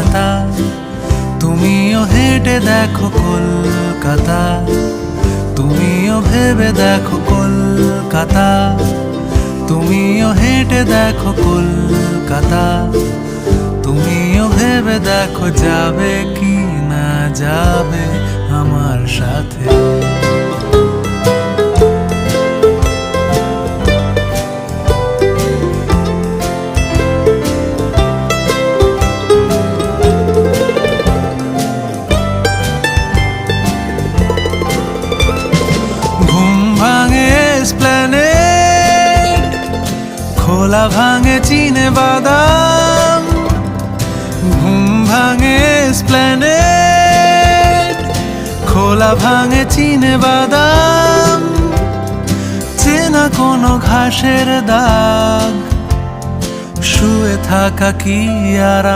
কলকাতা, তুমিও হেঁটে দেখো কলকাতা, তুমিও ভেবে দেখো কলকাতা, তুমিও হেঁটে দেখো কলকাতা, তুমিও ভেবে দেখো যাবে কি না যাবে আমার সাথে। খোলা ভাঙে চিনে বাদাম, ঘুম ভাঙে এসপ্ল্যানেড, খোলা ভাঙে চিনে বাদাম, চেনা কোনো ঘাসের দাগ, শুয়ে থাকা কি আরাম।